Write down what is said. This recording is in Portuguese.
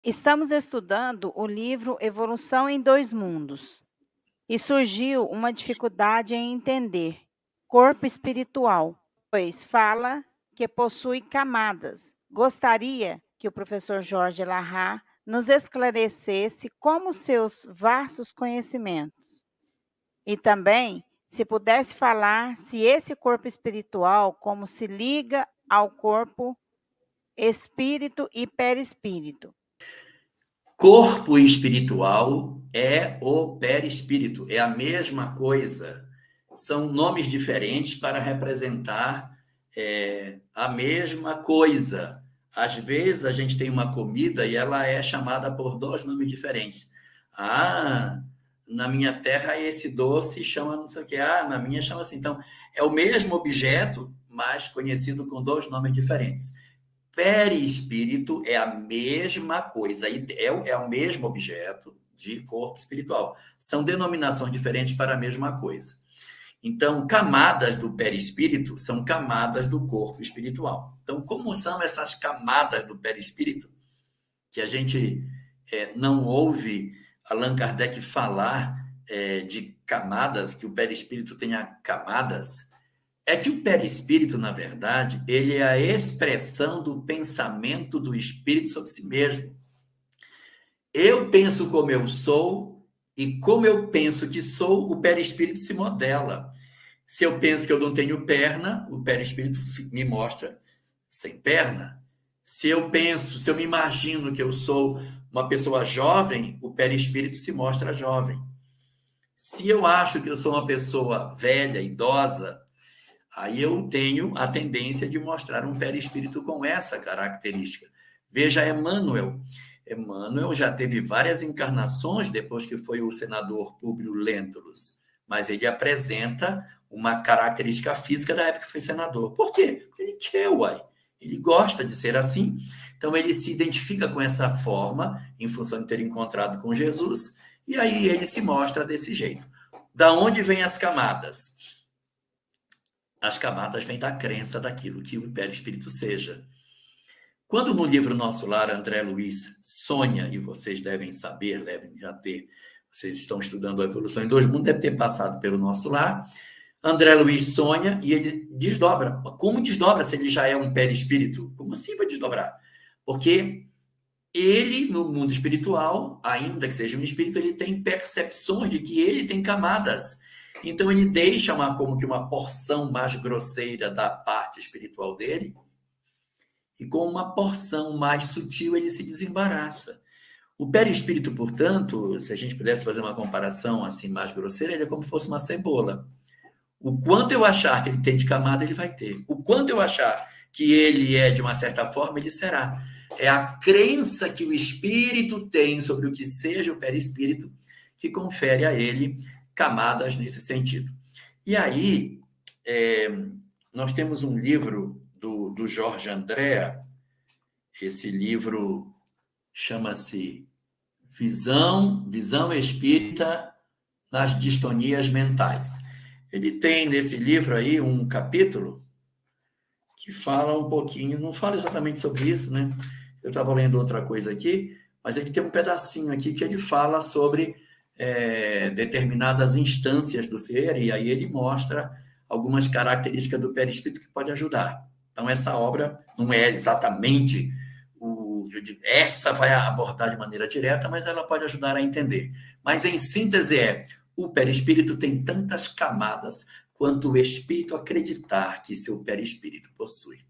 Estamos estudando o livro Evolução em Dois Mundos e surgiu uma dificuldade em entender corpo espiritual, pois fala que possui camadas. Gostaria que o professor Jorge Larra nos esclarecesse como seus vastos conhecimentos e também se pudesse falar se esse corpo espiritual como se liga ao corpo espírito e perispírito. Corpo espiritual é o perispírito, é a mesma coisa. São nomes diferentes para representar a mesma coisa. Às vezes a gente tem uma comida e ela é chamada por dois nomes diferentes. Ah, na minha terra esse doce chama não sei o que. Ah, na minha chama assim. Então, é o mesmo objeto, mas conhecido com dois nomes diferentes. Perispírito é a mesma coisa, é o mesmo objeto de corpo espiritual. São denominações diferentes para a mesma coisa. Então, camadas do perispírito são camadas do corpo espiritual. Então, como são essas camadas do perispírito, que a gente não ouve Allan Kardec falar de camadas, que o perispírito tenha camadas, é que o perispírito, na verdade, ele é a expressão do pensamento do espírito sobre si mesmo. Eu penso como eu sou, e como eu penso que sou, o perispírito se modela. Se eu penso que eu não tenho perna, o perispírito me mostra sem perna. Se eu me imagino que eu sou uma pessoa jovem, o perispírito se mostra jovem. Se eu acho que eu sou uma pessoa velha, idosa, aí eu tenho a tendência de mostrar um perispírito com essa característica. Veja Emmanuel. Emmanuel já teve várias encarnações depois que foi o senador Públio Lentulus, mas ele apresenta uma característica física da época que foi senador. Por quê? Porque ele quer, uai. Ele gosta de ser assim. Então ele se identifica com essa forma em função de ter encontrado com Jesus, e aí ele se mostra desse jeito. Da onde vêm as camadas? As camadas vêm da crença daquilo que o perispírito seja. Quando no livro Nosso Lar, André Luiz sonha, e vocês devem saber, devem já ter, vocês estão estudando a evolução em dois mundos, deve ter passado pelo Nosso Lar, André Luiz sonha e ele desdobra. Como desdobra se ele já é um perispírito? Como assim vai desdobrar? Porque ele, no mundo espiritual, ainda que seja um espírito, ele tem percepções de que ele tem camadas. Então ele deixa como que uma porção mais grosseira da parte espiritual dele, e com uma porção mais sutil ele se desembaraça. O perispírito, portanto, se a gente pudesse fazer uma comparação assim mais grosseira, ele é como se fosse uma cebola. O quanto eu achar que ele tem de camada, ele vai ter. O quanto eu achar que ele é de uma certa forma, ele será. É a crença que o espírito tem sobre o que seja o perispírito que confere a ele camadas nesse sentido. E aí, nós temos um livro do Jorge Andréa, esse livro chama-se Visão Espírita nas Distonias Mentais. Ele tem nesse livro aí um capítulo que fala um pouquinho, não fala exatamente sobre isso, né? Eu estava lendo outra coisa aqui, mas ele tem um pedacinho aqui que ele fala sobre determinadas instâncias do ser, e aí ele mostra algumas características do perispírito que pode ajudar. Então, essa obra não é exatamente essa vai abordar de maneira direta, mas ela pode ajudar a entender. Mas, em síntese, o perispírito tem tantas camadas quanto o espírito acreditar que seu perispírito possui.